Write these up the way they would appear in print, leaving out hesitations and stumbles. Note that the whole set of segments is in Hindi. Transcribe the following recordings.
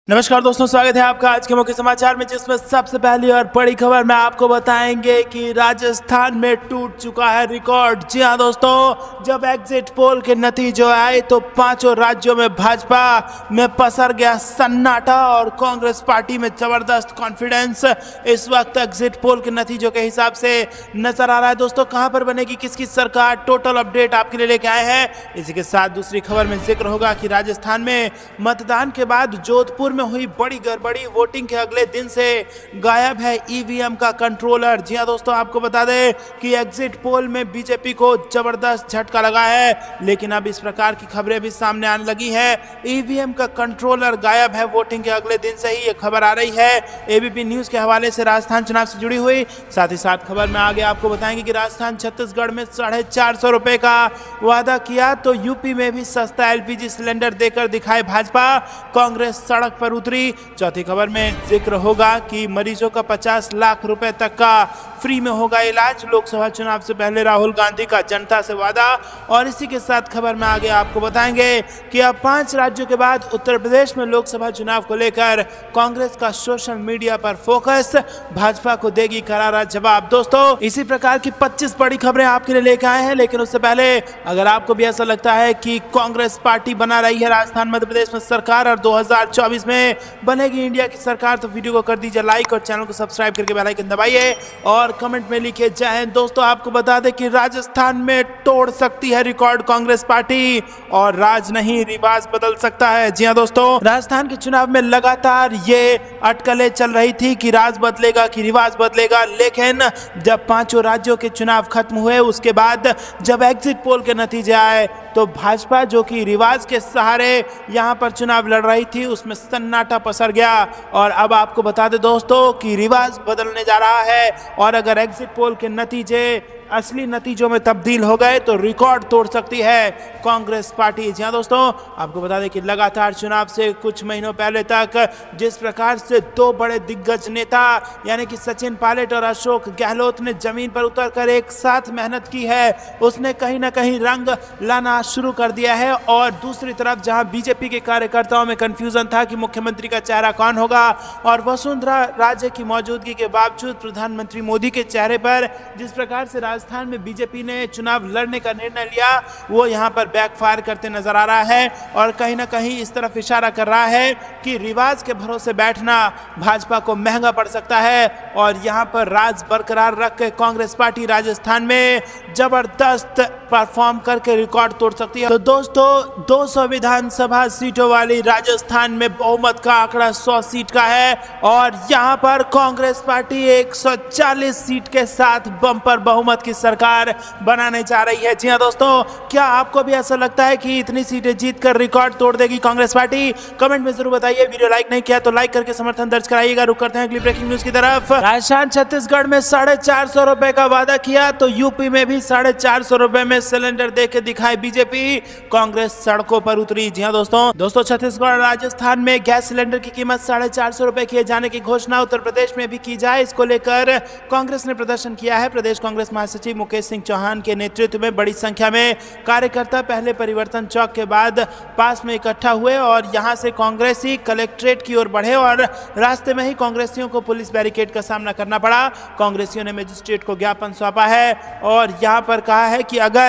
नमस्कार दोस्तों, स्वागत है आपका आज के मुख्य समाचार में, जिसमें सबसे पहली और बड़ी खबर में आपको बताएंगे कि राजस्थान में टूट चुका है रिकॉर्ड। जी हां दोस्तों, जब एग्जिट पोल के नतीजे आए तो पांचों राज्यों में भाजपा में पसर गया सन्नाटा और कांग्रेस पार्टी में जबरदस्त कॉन्फिडेंस इस वक्त एग्जिट पोल के नतीजों के हिसाब से नजर आ रहा है। दोस्तों, कहां पर बनेगी किसकी सरकार, टोटल अपडेट आपके लिए लेके आए हैं। इसी के साथ दूसरी खबर में जिक्र होगा कि राजस्थान में मतदान के बाद जोधपुर में हुई बड़ी गड़बड़ी, वोटिंग के अगले दिन से गायब है ईवीएम का कंट्रोलर। जी हां दोस्तों, आपको बता दें कि एग्जिट पोल में बीजेपी को जबरदस्त झटका लगा है, लेकिन अब इस प्रकार की खबरें भी सामने आने लगी है। ईवीएम का कंट्रोलर गायब है वोटिंग के अगले दिन से ही ये खबर आ रही है। एबीपी न्यूज के हवाले से राजस्थान चुनाव से जुड़ी हुई साथ ही साथ खबर में आगे आपको बताएंगे कि राजस्थान छत्तीसगढ़ में 450 रुपए का वादा किया तो यूपी में भी सस्ता एलपीजी सिलेंडर देकर दिखाए भाजपा, कांग्रेस सड़क पर उतरी। चौथी खबर में जिक्र होगा कि मरीजों का 50 लाख रुपए तक का फ्री में होगा इलाज, लोकसभा चुनाव से पहले राहुल गांधी का जनता से वादा। और इसी के साथ खबर में आगे आपको बताएंगे कि अब 5 राज्यों के बाद उत्तर प्रदेश में लोकसभा चुनाव को लेकर कांग्रेस का सोशल मीडिया पर फोकस, भाजपा को देगी करारा जवाब। दोस्तों, इसी प्रकार की 25 बड़ी खबरें आपके लिए लेकर आए हैं, लेकिन उससे पहले अगर आपको भी ऐसा लगता है कि कांग्रेस पार्टी बना रही है राजस्थान मध्य प्रदेश में सरकार और 2024 में बनेगी इंडिया की सरकार, तो वीडियो को कर दीजिए लाइक और चैनल को सब्सक्राइब करके बेल आइकन दबाइए और कमेंट में लिखिए जय हिंद। दोस्तों, आपको बता दें कि राजस्थान में तोड़ सकती है रिकॉर्ड कांग्रेस पार्टी और राज नहीं रिवाज बदल सकता है। जी हां दोस्तों, राजस्थान के चुनाव में लगातार ये अटकलें चल रही थी कि राज बदलेगा कि रिवाज बदलेगा, लेकिन जब पांचों राज्यों के चुनाव खत्म हुए उसके बाद जब एग्जिट पोल के नतीजे आए तो भाजपा जो कि रिवाज के सहारे यहां पर चुनाव लड़ रही थी उसमें सन्नाटा पसर गया। और अब आपको बता दें दोस्तों कि रिवाज बदलने जा रहा है और अगर एग्जिट पोल के नतीजे असली नतीजों में तब्दील हो गए तो रिकॉर्ड तोड़ सकती है कांग्रेस पार्टी। जी हां दोस्तों, आपको बता दें कि लगातार चुनाव से कुछ महीनों पहले तक जिस प्रकार से 2 बड़े दिग्गज नेता यानी कि सचिन पायलट और अशोक गहलोत ने जमीन पर उतरकर एक साथ मेहनत की है, उसने कहीं ना कहीं रंग लाना शुरू कर दिया है। और दूसरी तरफ जहां बीजेपी के कार्यकर्ताओं में कंफ्यूजन था कि मुख्यमंत्री का चेहरा कौन होगा और वसुंधरा राजे की मौजूदगी के बावजूद प्रधानमंत्री मोदी के चेहरे पर जिस प्रकार से राजस्थान में बीजेपी ने चुनाव लड़ने का निर्णय लिया वो यहां पर बैकफायर करते नजर आ रहा है और कहीं ना कहीं इस तरफ इशारा कर रहा है कि रिवाज के भरोसे बैठना भाजपा को महंगा पड़ सकता है और यहां पर राज बरकरार रख के कांग्रेस पार्टी राजस्थान में जबरदस्त परफॉर्म करके रिकॉर्ड तोड़ सकती है। तो दोस्तों, 200 विधानसभा सीटों वाली राजस्थान में बहुमत का आंकड़ा 100 सीट का है और यहां पर कांग्रेस पार्टी 140 सीट के साथ बम्पर बहुमत की सरकार बनाने जा रही है। जी हां दोस्तों, क्या आपको भी ऐसा लगता है कि इतनी सीटें जीतकर रिकॉर्ड तोड़ देगी कांग्रेस पार्टी? कमेंट में जरूर बताइए। वीडियो लाइक नहीं किया तो लाइक करके समर्थन दर्ज कराइएगा। रुक करते हैं अगली ब्रेकिंग न्यूज की तरफ। राजस्थान छत्तीसगढ़ में 450 रुपए का वादा किया तो यूपी में भी 450 रुपए में सिलेंडर देके दिखाए बीजेपी, कांग्रेस सड़कों पर उतरी। जी हां दोस्तों, छत्तीसगढ़ और राजस्थान में गैस सिलेंडर की कीमत 450 रुपए किए जाने की घोषणा उत्तर प्रदेश में भी की जाए, इसको लेकर कांग्रेस ने प्रदर्शन किया है। प्रदेश कांग्रेस महासचिव मुकेश सिंह चौहान के नेतृत्व में बड़ी संख्या में कार्यकर्ता पहले परिवर्तन चौक के बाद पास में इकट्ठा हुए और यहां से कांग्रेसी कलेक्ट्रेट की ओर बढ़े और रास्ते में ही कांग्रेसियों को पुलिस बैरिकेड का सामना करना पड़ा। कांग्रेसियों ने मजिस्ट्रेट को ज्ञापन सौंपा है और यहां पर कहा है कि अगर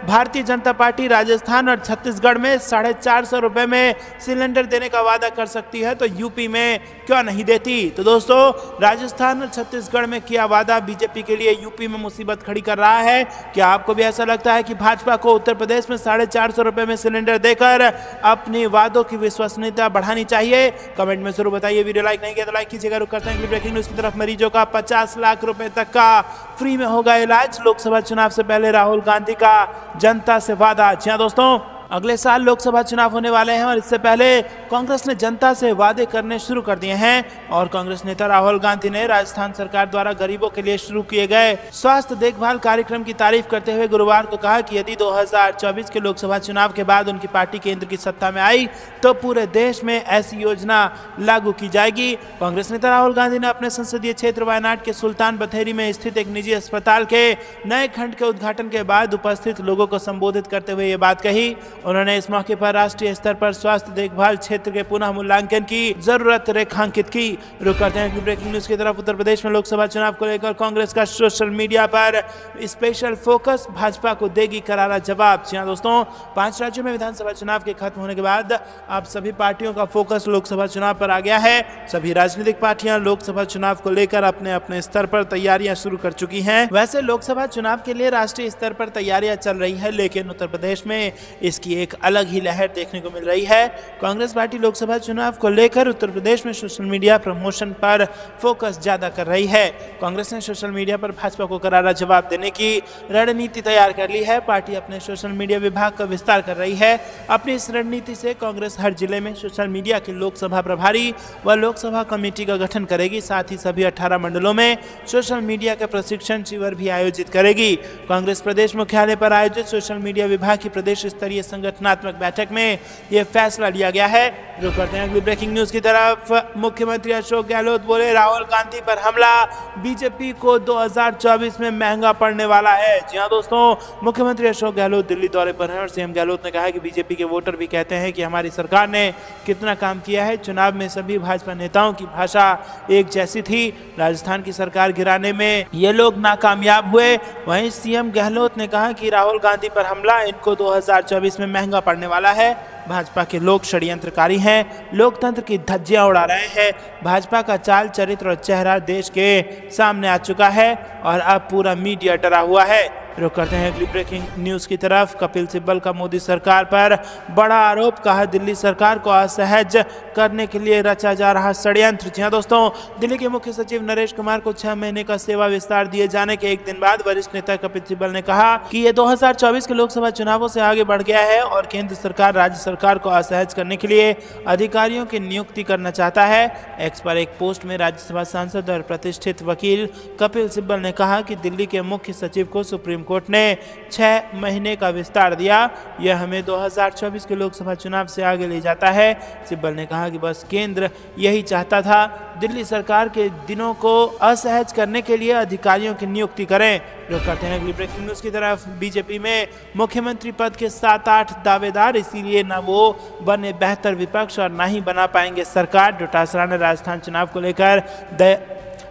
भारतीय जनता पार्टी राजस्थान और छत्तीसगढ़ में 450 रुपए में सिलेंडर देने का वादा कर सकती है तो यूपी में क्यों नहीं देती। तो दोस्तों, राजस्थान और छत्तीसगढ़ में किया वादा बीजेपी के लिए यूपी में मुसीबत खड़ी कर रहा है। क्या आपको भी ऐसा लगता है कि भाजपा को उत्तर प्रदेश में 450 रुपए में सिलेंडर देकर अपने वादों की विश्वसनीयता बढ़ानी चाहिए? कमेंट में जरूर बताइए। वीडियो लाइक नहीं किया तो लाइक कीजिएगा। रुक करते हैं ब्रेकिंग न्यूज की तरफ। मरीजों का 50 लाख रुपए तक का फ्री में होगा इलाज, लोकसभा चुनाव से पहले राहुल गांधी का जनता से वादा। जी हां दोस्तों, अगले साल लोकसभा चुनाव होने वाले हैं और इससे पहले कांग्रेस ने जनता से वादे करने शुरू कर दिए हैं और कांग्रेस नेता राहुल गांधी ने राजस्थान सरकार द्वारा गरीबों के लिए शुरू किए गए स्वास्थ्य देखभाल कार्यक्रम की तारीफ करते हुए गुरुवार को कहा कि यदि 2024 के लोकसभा चुनाव के बाद उनकी पार्टी केंद्र की सत्ता में आई तो पूरे देश में ऐसी योजना लागू की जाएगी। कांग्रेस नेता राहुल गांधी ने अपने संसदीय क्षेत्र वायनाड के सुल्तान बथेरी में स्थित एक निजी अस्पताल के नए खंड के उद्घाटन के बाद उपस्थित लोगों को संबोधित करते हुए ये बात कही। उन्होंने इस मौके पर राष्ट्रीय स्तर पर स्वास्थ्य देखभाल क्षेत्र के पुनः मूल्यांकन की जरूरत रेखांकित की। रुक करते हैं ब्रेकिंग न्यूज की तरफ। उत्तर प्रदेश में लोकसभा चुनाव को लेकर कांग्रेस का सोशल मीडिया पर स्पेशल फोकस, भाजपा को देगी करारा जवाब। जी हां दोस्तों, 5 राज्यों में विधानसभा चुनाव के खत्म होने के बाद अब सभी पार्टियों का फोकस लोकसभा चुनाव पर आ गया है। सभी राजनीतिक पार्टियां लोकसभा चुनाव को लेकर अपने अपने स्तर पर तैयारियां शुरू कर चुकी हैं। वैसे लोकसभा चुनाव के लिए राष्ट्रीय स्तर पर तैयारियां चल रही है, लेकिन उत्तर प्रदेश में इसकी एक अलग ही लहर देखने को मिल रही है। कांग्रेस पार्टी लोकसभा चुनाव को लेकर उत्तर प्रदेश में सोशल मीडिया प्रमोशन पर फोकस ज्यादा कर रही है। कांग्रेस ने सोशल मीडिया पर भाजपा को करारा जवाब देने की रणनीति तैयार कर ली है। पार्टी अपने सोशल मीडिया विभाग का विस्तार कर रही है। अपनी इस रणनीति से कांग्रेस हर जिले में सोशल मीडिया के लोकसभा प्रभारी व लोकसभा कमेटी का गठन करेगी। साथ ही सभी 18 मंडलों में सोशल मीडिया के प्रशिक्षण शिविर भी आयोजित करेगी। कांग्रेस प्रदेश मुख्यालय पर आयोजित सोशल मीडिया विभाग की प्रदेश स्तरीय संगठनात्मक बैठक में यह फैसला लिया गया है। रुक करते हैं अगली ब्रेकिंग न्यूज की तरफ। मुख्यमंत्री अशोक गहलोत बोले, राहुल गांधी पर हमला बीजेपी को 2024 में महंगा पड़ने वाला है। जी हां दोस्तों, मुख्यमंत्री अशोक गहलोत दिल्ली दौरे पर हैं और सीएम गहलोत ने कहा कि बीजेपी के वोटर भी कहते हैं कि हमारी सरकार ने कितना काम किया है। चुनाव में सभी भाजपा नेताओं की भाषा एक जैसी थी। राजस्थान की सरकार गिराने में ये लोग नाकामयाब हुए। वहीं सीएम गहलोत ने कहा कि राहुल गांधी पर हमला इनको 2024 में महंगा पड़ने वाला है। भाजपा के लोग षड्यंत्रकारी हैं, लोकतंत्र की धज्जियां उड़ा रहे हैं। भाजपा का चाल, चरित्र और चेहरा देश के सामने आ चुका है और अब पूरा मीडिया डरा हुआ है। रुक करते हैं अगली ब्रेकिंग न्यूज की तरफ। कपिल सिब्बल का मोदी सरकार पर बड़ा आरोप, कहा दिल्ली सरकार को असहज करने के लिए रचा जा रहा षड्यंत्र। जी हां दोस्तों, दिल्ली के मुख्य सचिव नरेश कुमार को 6 महीने का सेवा विस्तार दिए जाने के एक दिन बाद वरिष्ठ नेता कपिल सिब्बल ने कहा कि ये 2024 के लोकसभा चुनावों से आगे बढ़ गया है और केंद्र सरकार राज्य सरकार को असहज करने के लिए अधिकारियों की नियुक्ति करना चाहता है। एक्स पर एक पोस्ट में राज्यसभा सांसद और प्रतिष्ठित वकील कपिल सिब्बल ने कहा कि दिल्ली के मुख्य सचिव को सुप्रीम कोर्ट ने 6 महीने का विस्तार दिया। यह हमें 2024 के लोकसभा चुनाव से आगे ले जाता है। सिब्बल ने कहा कि बस केंद्र यही चाहता था, दिल्ली सरकार के दिनों को असहज करने के लिए अधिकारियों की नियुक्ति करें। रुक करते हैं अगली ब्रेकिंग न्यूज की तरफ। बीजेपी में मुख्यमंत्री पद के 7-8 दावेदार, इसीलिए न वो बने बेहतर विपक्ष और न ही बना पाएंगे सरकार। डोटासरा ने राजस्थान चुनाव को लेकर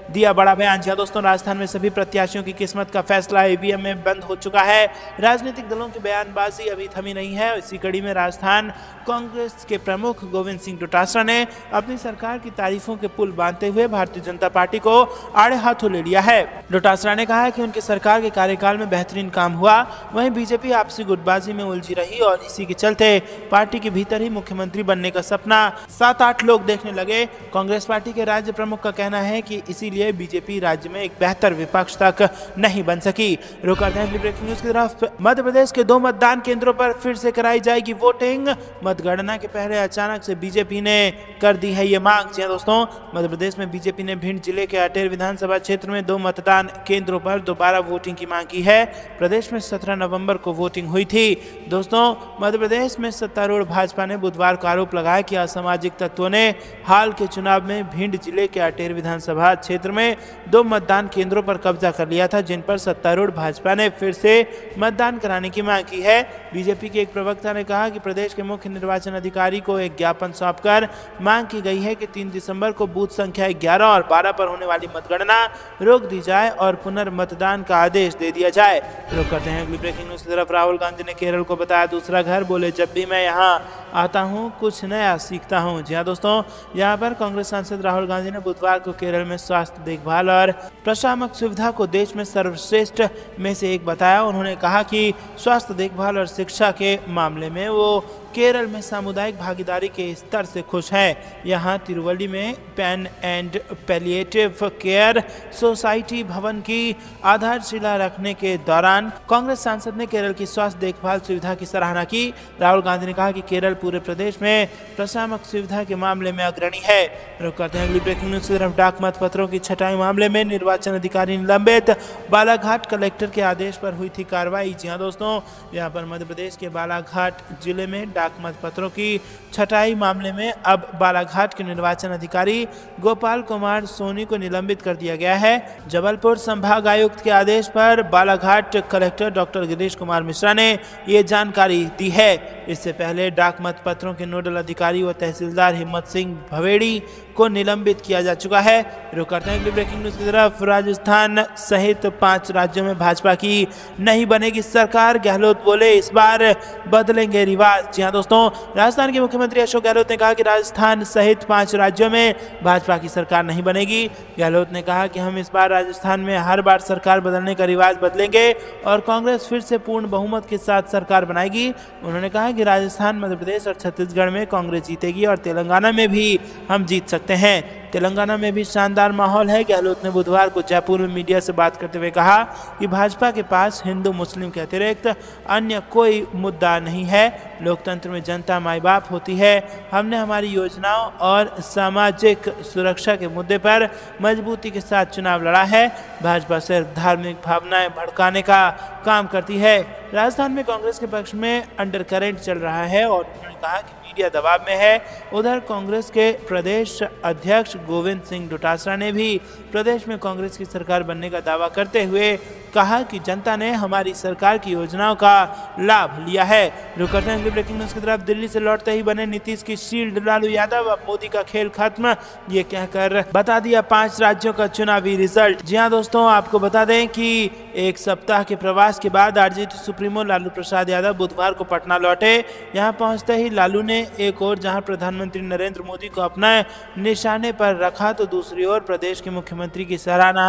दिया बड़ा बयान। जी दोस्तों, राजस्थान में सभी प्रत्याशियों की किस्मत का फैसला ईवीएम में बंद हो चुका है। राजनीतिक दलों की बयानबाजी अभी थमी नहीं है। इसी कड़ी में राजस्थान कांग्रेस के प्रमुख गोविंद सिंह डोटासरा ने अपनी सरकार की तारीफों के पुल बांधते हुए भारतीय जनता पार्टी को आड़े हाथों ले लिया है। डोटासरा ने कहा कि उनकी सरकार के कार्यकाल में बेहतरीन काम हुआ, वहीं बीजेपी आपसी गुटबाजी में उलझी रही और इसी के चलते पार्टी के भीतर ही मुख्यमंत्री बनने का सपना 7-8 लोग देखने लगे। कांग्रेस पार्टी के राज्य प्रमुख का कहना है कि इसीलिए बीजेपी राज्य में एक बेहतर विपक्ष तक नहीं बन सकी। रुक करते हैं ब्रेकिंग न्यूज की तरफ। मध्य प्रदेश के 2 मतदान केंद्रों पर फिर से कराई जाएगी वोटिंग। मतगणना के पहले अचानक से बीजेपी ने कर दी है ये मांग। जी दोस्तों, मध्य प्रदेश में बीजेपी ने भिंड जिले के अटेर विधानसभा क्षेत्र में 2 मतदान केंद्रों पर दोबारा वोटिंग की मांग की है। प्रदेश में 17 नवंबर को वोटिंग हुई थी। दोस्तों, मध्य प्रदेश में सत्तारूढ़ भाजपा ने बुधवार को आरोप लगाया कि असामाजिक तत्वों ने हाल के चुनाव में भिंड जिले के अटेर विधानसभा क्षेत्र में 2 मतदान केंद्रों पर कब्जा कर लिया था, जिन पर सत्तारूढ़ भाजपा ने फिर से मतदान कराने की मांग की है। बीजेपी के एक प्रवक्ता ने कहा कि प्रदेश के मुख्य निर्वाचन अधिकारी को एक ज्ञापन सौंपकर मांग की गई है कि 3 दिसंबर को बूथ संख्या 11 और 12 पर होने वाली मतगणना रोक दी जाए और पुनर्मतदान का आदेश दे दिया जाए। रुक करते हैं अगली ब्रेकिंग न्यूज की तरफ। राहुल गांधी ने केरल को बताया दूसरा घर, बोले जब भी मैं यहाँ आता हूँ कुछ नया सीखता हूँ। जी हाँ दोस्तों, यहाँ पर कांग्रेस सांसद राहुल गांधी ने बुधवार को केरल में स्वास्थ्य देखभाल और प्रशामक सुविधा को देश में सर्वश्रेष्ठ में से एक बताया। उन्होंने कहा कि स्वास्थ्य देखभाल और शिक्षा के मामले में वो केरल में सामुदायिक भागीदारी के स्तर से खुश हैं। यहाँ तिरुवल्ली में pain and palliative care society भवन की आधारशिला रखने के दौरान कांग्रेस सांसद ने केरल की स्वास्थ्य देखभाल सुविधा की सराहना की। राहुल गांधी ने कहा कि केरल पूरे प्रदेश में प्रशामक सुविधा के मामले में अग्रणी है। रुक करते हैं अगली ब्रेकिंग न्यूज की तरफ। डाक मत पत्रों की छटाई मामले में निर्वाचन अधिकारी निलंबित, बालाघाट कलेक्टर के आदेश पर हुई थी कार्रवाई। जी हाँ दोस्तों, यहाँ पर मध्य प्रदेश के बालाघाट जिले में डाक मत पत्रों की छटाई मामले में अब बालाघाट के निर्वाचन अधिकारी गोपाल कुमार सोनी को निलंबित कर दिया गया है। जबलपुर संभाग आयुक्त के आदेश पर बालाघाट कलेक्टर डॉक्टर गिरीश कुमार मिश्रा ने ये जानकारी दी है। इससे पहले डाक मत पत्रों के नोडल अधिकारी व तहसीलदार हिम्मत सिंह भवेड़ी को निलंबित किया जा चुका है। रुक करते हैं अगली ब्रेकिंग न्यूज की तरफ। राजस्थान सहित 5 राज्यों में भाजपा की नहीं बनेगी सरकार, गहलोत बोले इस बार बदलेंगे रिवाज। जी हां दोस्तों, राजस्थान के मुख्यमंत्री अशोक गहलोत ने कहा कि राजस्थान सहित 5 राज्यों में भाजपा की सरकार नहीं बनेगी। गहलोत ने कहा कि हम इस बार राजस्थान में हर बार सरकार बदलने का रिवाज बदलेंगे और कांग्रेस फिर से पूर्ण बहुमत के साथ सरकार बनाएगी। उन्होंने कहा कि राजस्थान, मध्य प्रदेश और छत्तीसगढ़ में कांग्रेस जीतेगी और तेलंगाना में भी हम जीत सकते हैं। तेलंगाना में भी शानदार माहौल है। गहलोत ने बुधवार को जयपुर में मीडिया से बात करते हुए कहा कि भाजपा के पास हिंदू मुस्लिम के अतिरिक्त अन्य कोई मुद्दा नहीं है। लोकतंत्र में जनता माई बाप होती है। हमने हमारी योजनाओं और सामाजिक सुरक्षा के मुद्दे पर मजबूती के साथ चुनाव लड़ा है। भाजपा सिर्फ धार्मिक भावनाएं भड़काने का काम करती है। राजस्थान में कांग्रेस के पक्ष में अंडरकरेंट चल रहा है और उन्होंने कहा कि मीडिया दबाव में है। उधर कांग्रेस के प्रदेश अध्यक्ष गोविंद सिंह डोटासरा ने भी प्रदेश में कांग्रेस की सरकार बनने का दावा करते हुए कहा कि जनता ने हमारी सरकार की योजनाओं का लाभ लिया है। रुक करते हैं अगली ब्रेकिंग न्यूज की तरफ। दिल्ली से लौटते ही बने नीतीश की शील्ड लालू यादव, अब मोदी का खेल खत्म, ये कहकर बता दिया 5 राज्यों का चुनावी रिजल्ट। जी हां दोस्तों, आपको बता दें कि एक सप्ताह के प्रवास के बाद आरजेडी सुप्रीमो लालू प्रसाद यादव बुधवार को पटना लौटे। यहां पहुंचते ही लालू ने एक ओर जहां प्रधानमंत्री नरेंद्र मोदी को अपना निशाने पर रखा तो दूसरी ओर प्रदेश के मुख्यमंत्री की सराहना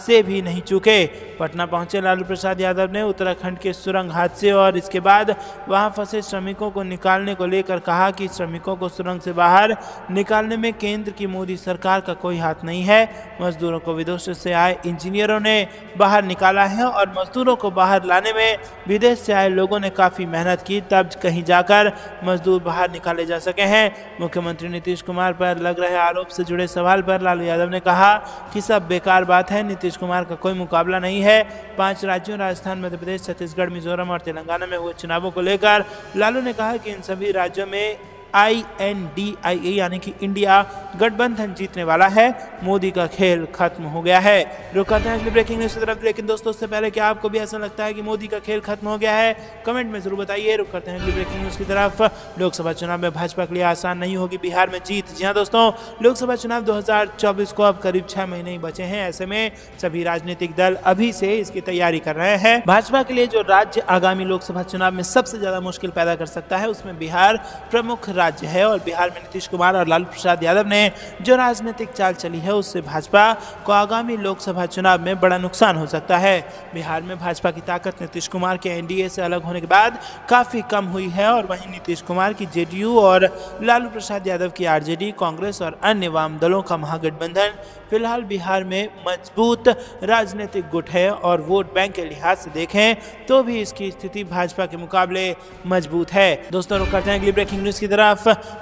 से भी नहीं चूके। पटना पहुंचे लालू प्रसाद यादव ने उत्तराखंड के सुरंग हादसे और इसके बाद वहां फंसे श्रमिकों को निकालने को लेकर कहा कि श्रमिकों को सुरंग से बाहर निकालने में केंद्र की मोदी सरकार का कोई हाथ नहीं है। मजदूरों को विदेशों से आए इंजीनियरों ने बाहर निकाला है और मजदूरों को बाहर लाने में विदेश से आए लोगों ने काफ़ी मेहनत की, तब कहीं जाकर मजदूर बाहर निकाले जा सके हैं। मुख्यमंत्री नीतीश कुमार पर लग रहे आरोप से जुड़े सवाल पर लालू यादव ने कहा कि सब बेकार बात है, नीतीश कुमार का कोई मुकाबला नहीं है। 5 राज्यों राजस्थान, मध्य प्रदेश, छत्तीसगढ़, मिजोरम और तेलंगाना में हुए चुनावों को लेकर लालू ने कहा कि इन सभी राज्यों में INDIA यानी कि इंडिया गठबंधन जीतने वाला है। मोदी का खेल खत्म हो गया है। रुक करते हैं अगली ब्रेकिंग न्यूज की तरफ। लेकिन दोस्तों, उससे पहले क्या आपको भी ऐसा लगता है कि मोदी का खेल खत्म हो गया है? कमेंट में जरूर बताइए। रुक करते हैं अगली ब्रेकिंग न्यूज की तरफ। लोकसभा चुनाव में भाजपा के लिए आसान नहीं होगी बिहार में जीत। जी हाँ दोस्तों, लोकसभा चुनाव 2024 को अब करीब 6 महीने ही बचे हैं। ऐसे में सभी राजनीतिक दल अभी से इसकी तैयारी कर रहे हैं। भाजपा के लिए जो राज्य आगामी लोकसभा चुनाव में सबसे ज्यादा मुश्किल पैदा कर सकता है उसमें बिहार प्रमुख राज्य है और बिहार में नीतीश कुमार और लालू प्रसाद यादव ने जो राजनीतिक चाल चली है उससे भाजपा को आगामी लोकसभा चुनाव में बड़ा नुकसान हो सकता है। बिहार में भाजपा की ताकत नीतीश कुमार के एनडीए से अलग होने के बाद काफी कम हुई है और वहीं नीतीश कुमार की जेडीयू और लालू प्रसाद यादव की आरजेडी, कांग्रेस और अन्य वाम दलों का महागठबंधन फिलहाल बिहार में मजबूत राजनीतिक गुट है और वोट बैंक के लिहाज से देखें तो भी इसकी स्थिति भाजपा के मुकाबले मजबूत है। दोस्तों, रुक करते हैं अगली ब्रेकिंग न्यूज की तरफ।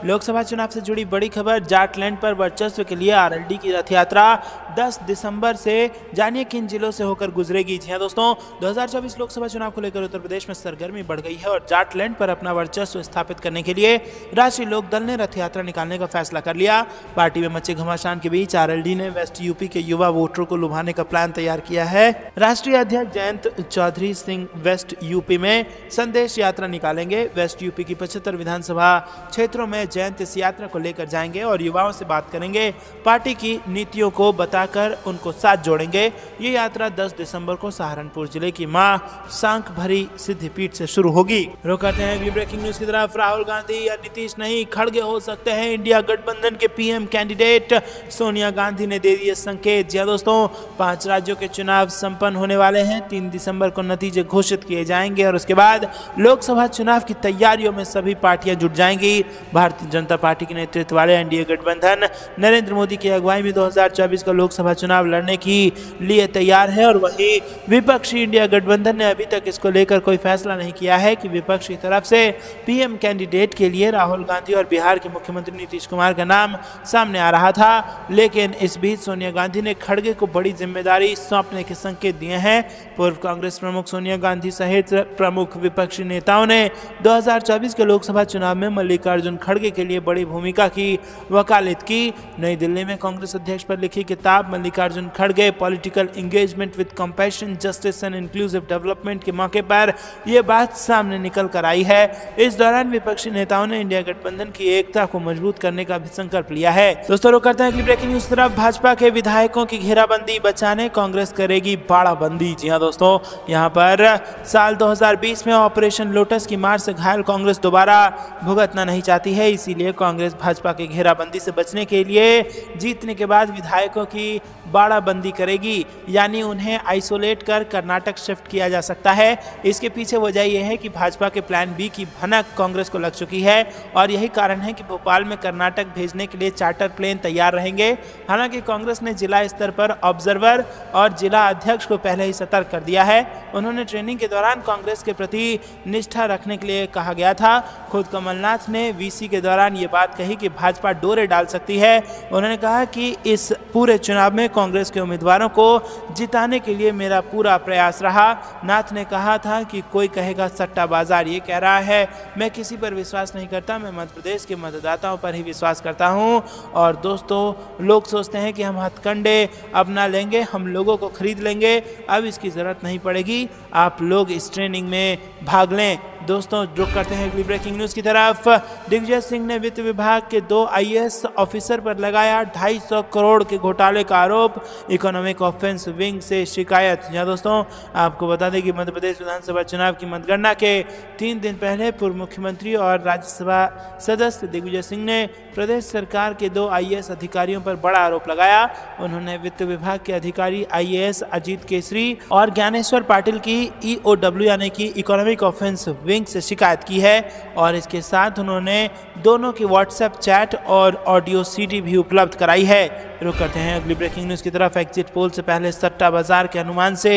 लोकसभा चुनाव से जुड़ी बड़ी खबर, जाटलैंड पर वर्चस्व के लिए आरएलडी की रथ यात्रा 10 दिसंबर से जानिए किन जिलों से होकर गुजरेगी। जी हां दोस्तों, 2024 लोकसभा चुनाव को लेकर उत्तर प्रदेश में सरगर्मी बढ़ गई है और जाटलैंड पर अपना वर्चस्व स्थापित करने के लिए राष्ट्रीय लोकदल ने रथ यात्रा निकालने का फैसला कर लिया। पार्टी में मचे घमासान के बीच आरएलडी ने वेस्ट यूपी के युवा वोटरों को लुभाने का प्लान तैयार किया है। राष्ट्रीय अध्यक्ष जयंत चौधरी सिंह वेस्ट यूपी में संदेश यात्रा निकालेंगे। वेस्ट यूपी की 75 विधानसभा क्षेत्रों में जयंत इस यात्रा को लेकर जाएंगे और युवाओं से बात करेंगे, पार्टी की नीतियों को बताकर उनको साथ जोड़ेंगे। ये यात्रा 10 दिसंबर को सहारनपुर जिले की मां सांक भरी सिद्धिपीठ से शुरू होगी। रुक करते हैं अगली ब्रेकिंग न्यूज की तरफ। राहुल गांधी या नीतीश नहीं, खड़गे हो सकते हैं इंडिया गठबंधन के पीएम कैंडिडेट। सोनिया गांधी ने दे दिए संकेत। जी दोस्तों, 5 राज्यों के चुनाव संपन्न होने वाले हैं। 3 दिसंबर को नतीजे घोषित किए जाएंगे और उसके बाद लोकसभा चुनाव की तैयारियों में सभी पार्टियां जुट जाएंगी। भारतीय जनता पार्टी के नेतृत्व वाले एनडीए गठबंधन नरेंद्र मोदी की अगुवाई में 2024 का लोकसभा चुनाव लड़ने के लिए तैयार है और वही विपक्षी इंडिया गठबंधन ने अभी तक इसको लेकर कोई फैसला नहीं किया है कि विपक्ष की तरफ से पीएम कैंडिडेट के लिए राहुल गांधी और बिहार के मुख्यमंत्री नीतीश कुमार का नाम सामने आ रहा था। लेकिन इस बीच सोनिया गांधी ने खड़गे को बड़ी जिम्मेदारी सौंपने के संकेत दिए हैं। पूर्व कांग्रेस प्रमुख सोनिया गांधी सहित प्रमुख विपक्षी नेताओं ने 2024 के लोकसभा चुनाव में मल्लिकार्जुन खड़गे के लिए बड़ी भूमिका की वकालत की। नई दिल्ली में कांग्रेस अध्यक्ष पर लिखी किताब मल्लिकार्जुन खड़गे political engagement with compassion justice and inclusive development के मौके पर यह बात सामने निकल कर आई है। इस दौरान विपक्षी नेताओं ने इंडिया गठबंधन की एकता को मजबूत करने का भी संकल्प लिया है। दोस्तों रुक करते हैं अगली ब्रेकिंग न्यूज तरफ। भाजपा के विधायकों की घेराबंदी बचाने कांग्रेस करेगी बाड़ाबंदी। जी हां दोस्तों, यहां पर साल 2020 में ऑपरेशन लोटस की मार से घायल कांग्रेस दोबारा भुगतना नहीं चाहती है। इसीलिए कांग्रेस भाजपा की घेराबंदी से बचने के लिए जीतने के बाद विधायकों की बाड़ाबंदी करेगी, यानी उन्हें आइसोलेट कर कर्नाटक शिफ्ट किया जा सकता है। इसके पीछे वजह यह है कि भाजपा के प्लान बी की भनक कांग्रेस को लग चुकी है और यही कारण है कि भोपाल में कर्नाटक भेजने के लिए चार्टर प्लेन तैयार रहेंगे। हालांकि कांग्रेस ने जिला स्तर पर ऑब्जर्वर और जिला अध्यक्ष को पहले ही सतर्क कर दिया है। उन्होंने ट्रेनिंग के दौरान कांग्रेस के प्रति निष्ठा रखने के लिए कहा गया था। खुद कमलनाथ ने वीसी के दौरान ये बात कही कि भाजपा डोरे डाल सकती है। उन्होंने कहा कि इस पूरे चुनाव में कांग्रेस के उम्मीदवारों को जिताने के लिए मेरा पूरा प्रयास रहा। नाथ ने कहा था कि कोई कहेगा सट्टा बाजार ये कह रहा है, मैं किसी पर विश्वास नहीं करता, मैं मध्य प्रदेश के मतदाताओं पर ही विश्वास करता हूं। और दोस्तों, लोग सोचते हैं कि हम हथकंडे अपना लेंगे, हम लोगों को खरीद लेंगे, अब इसकी ज़रूरत नहीं पड़ेगी, आप लोग इस ट्रेनिंग में भाग लें। दोस्तों रुक करते हैं अगली ब्रेकिंग न्यूज़ की तरफ। दिग्विजय सिंह ने वित्त विभाग के 2 आईएएस ऑफिसर पर लगाया 250 करोड़ के घोटाले का आरोप, इकोनॉमिक ऑफेंस विंग से शिकायत। यहाँ दोस्तों आपको बता दें कि मध्य प्रदेश विधानसभा चुनाव की मतगणना के 3 दिन पहले पूर्व मुख्यमंत्री और राज्यसभा सदस्य दिग्विजय सिंह ने प्रदेश सरकार के 2 आईएएस अधिकारियों पर बड़ा आरोप लगाया। उन्होंने वित्त विभाग के अधिकारी आईएएस अजीत केसरी और ज्ञानेश्वर पाटिल की ईओडब्ल्यू यानी कि इकोनॉमिक ऑफेंस विंग से शिकायत की है और इसके साथ उन्होंने दोनों की व्हाट्सएप चैट और ऑडियो सीडी भी उपलब्ध कराई है। रुक करते हैं अगली ब्रेकिंग न्यूज़ की तरफ। एग्जिट पोल से पहले सट्टा बाजार के अनुमान से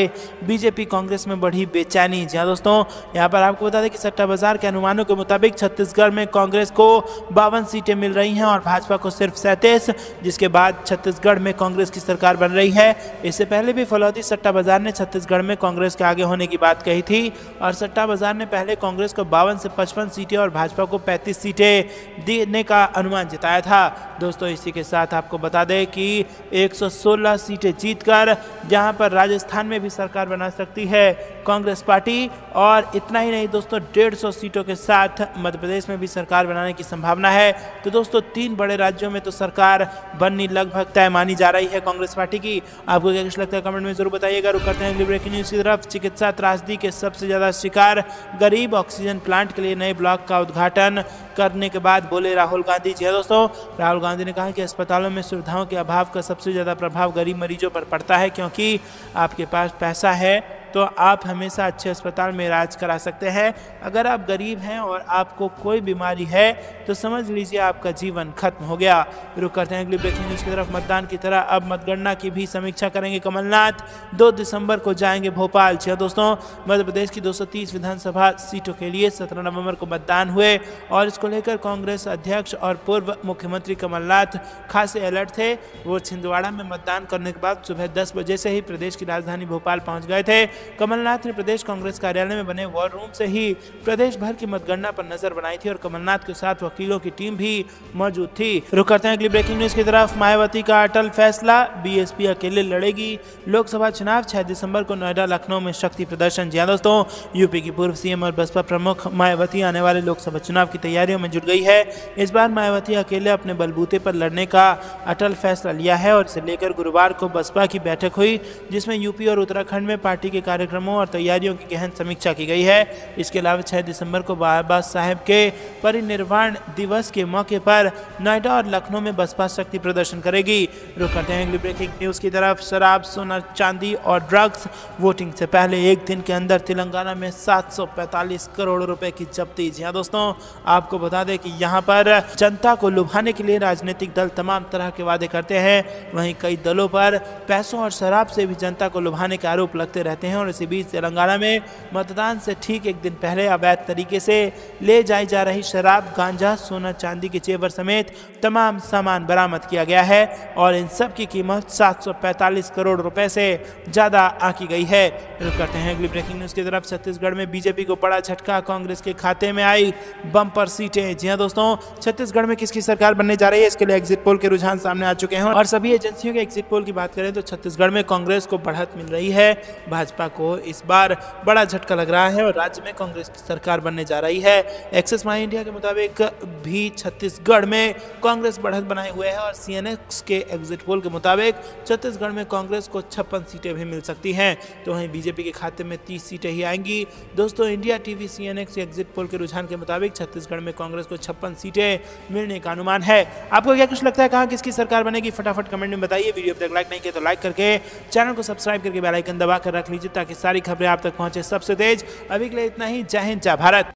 बीजेपी कांग्रेस में बढ़ी बेचैनी। जी हाँ दोस्तों, यहाँ पर आपको बता दें कि सट्टा बाजार के अनुमानों के मुताबिक छत्तीसगढ़ में कांग्रेस को 52 सीटें मिल रही हैं और भाजपा को सिर्फ 37, जिसके बाद छत्तीसगढ़ में कांग्रेस की सरकार बन रही है। इससे पहले भी फलौदी सट्टा बाजार ने छत्तीसगढ़ में कांग्रेस के आगे होने की बात कही थी और सट्टा बाजार ने पहले कांग्रेस को 52 से 55 सीटें और भाजपा को 35 सीटें देने का अनुमान जताया था। दोस्तों इसी के साथ आपको बता दें कि 116 सीटें जीतकर जहां पर राजस्थान में भी सरकार बना सकती है कांग्रेस पार्टी, और इतना ही नहीं दोस्तों, 150 सीटों के साथ मध्य प्रदेश में भी सरकार बनाने की संभावना है। तो दोस्तों 3 बड़े राज्यों में तो सरकार बननी लगभग तय मानी जा रही है कांग्रेस पार्टी की। आपको क्या कुछ लगता है कमेंट में जरूर बताइएगा। रुक करते हैं अगली ब्रेकिंग न्यूज़ की तरफ। चिकित्सा त्रासदी के सबसे ज्यादा शिकार गरीब, ऑक्सीजन प्लांट के लिए नए ब्लॉक का उद्घाटन करने के बाद बोले राहुल गांधी। जी दोस्तों, राहुल गांधी ने कहा कि अस्पतालों में सुविधाओं के अभाव का सबसे ज़्यादा प्रभाव गरीब मरीजों पर पड़ता है, क्योंकि आपके पास पैसा है तो आप हमेशा अच्छे अस्पताल में इलाज करा सकते हैं। अगर आप गरीब हैं और आपको कोई बीमारी है तो समझ लीजिए आपका जीवन खत्म हो गया। रुक करते हैं अगली ब्रेकिंग न्यूज़ की तरफ। मतदान की तरह अब मतगणना की भी समीक्षा करेंगे कमलनाथ। 2 दिसंबर को जाएंगे भोपाल। जी दोस्तों, मध्य प्रदेश की 230 विधानसभा सीटों के लिए 17 नवंबर को मतदान हुए और इसको लेकर कांग्रेस अध्यक्ष और पूर्व मुख्यमंत्री कमलनाथ खासे अलर्ट थे। वो छिंदवाड़ा में मतदान करने के बाद सुबह 10 बजे से ही प्रदेश की राजधानी भोपाल पहुंच गए थे। कमलनाथ ने प्रदेश कांग्रेस कार्यालय में बने वॉर रूम से ही प्रदेश भर की मतगणना पर नजर बनाई थी और कमलनाथ के साथ वकीलों की टीम भी मौजूद थी। रुक करते हैं अगली ब्रेकिंग न्यूज़ की तरफ। मायावती का अटल फैसला, बीएसपी अकेले लड़ेगी लोकसभा चुनाव। 6 दिसंबर को नोएडा लखनऊ में शक्ति प्रदर्शन। जी दोस्तों, यूपी की पूर्व सीएम और बसपा प्रमुख मायावती आने वाले लोकसभा चुनाव की तैयारियों में जुट गई है। इस बार मायावती अकेले अपने बलबूते पर लड़ने का अटल फैसला लिया है और इसे लेकर गुरुवार को बसपा की बैठक हुई, जिसमें यूपी और उत्तराखंड में पार्टी के कार्यक्रमों और तैयारियों की गहन समीक्षा की गई है। इसके अलावा 6 दिसंबर को बाबा साहेब के परिनिर्वाण दिवस के मौके पर नोएडा और लखनऊ में बसपा शक्ति प्रदर्शन करेगी। रुक करते हैं अगली ब्रेकिंग न्यूज की तरफ। शराब, सोना, चांदी और ड्रग्स। वोटिंग से पहले एक दिन के अंदर तेलंगाना में 745 करोड़ रुपए की जब्ती। जी हाँ दोस्तों, आपको बता दें कि यहाँ पर जनता को लुभाने के लिए राजनीतिक दल तमाम तरह के वादे करते हैं। वहीं कई दलों पर पैसों और शराब से भी जनता को लुभाने के आरोप लगते रहते हैं। और इसी बीच तेलंगाना में मतदान से ठीक एक दिन पहले अवैध तरीके से ले जाई जा रही शराब, गांजा, सोना, चांदी के जेवर समेत तमाम सामान बरामद किया गया है और इन सब की कीमत 745 करोड़ रुपए से ज्यादा आंकी गई है। रुक करते हैं अगली ब्रेकिंग न्यूज की तरफ। छत्तीसगढ़ में बीजेपी को बड़ा झटका, कांग्रेस के खाते में आई बम्पर सीटें। जी हां दोस्तों, छत्तीसगढ़ में किसकी सरकार बनने जा रही है, इसके लिए एग्जिट पोल के रुझान सामने आ चुके हैं और सभी एजेंसियों के एग्जिट पोल की बात करें तो छत्तीसगढ़ में कांग्रेस को बढ़त मिल रही है। भाजपा को इस बार बड़ा झटका लग रहा है और राज्य में कांग्रेस की सरकार बनने जा रही है। एक्सिस माई इंडिया के मुताबिक भी छत्तीसगढ़ में कांग्रेस बढ़त बनाए हुए है और सीएनएक्स के एग्जिट पोल के मुताबिक छत्तीसगढ़ में कांग्रेस को 56 सीटें भी मिल सकती हैं। तो वहीं बीजेपी के खाते में 30 सीटें ही आएंगी। दोस्तों, India TV CNX exit poll के रुझान के मुताबिक छत्तीसगढ़ में कांग्रेस को 56 सीटें मिलने का अनुमान है। आपको क्या कुछ लगता है, कहां किसकी सरकार बनेगी? फटाफट कमेंट में बताइए। वीडियो अब तक लाइक नहीं किया तो लाइक करके चैनल को सब्सक्राइब करके बेल आइकन दबा कर रख लीजिए ताकि सारी खबरें आप तक पहुंचे सबसे तेज। अभी के लिए इतना ही। जय हिंद, जय भारत।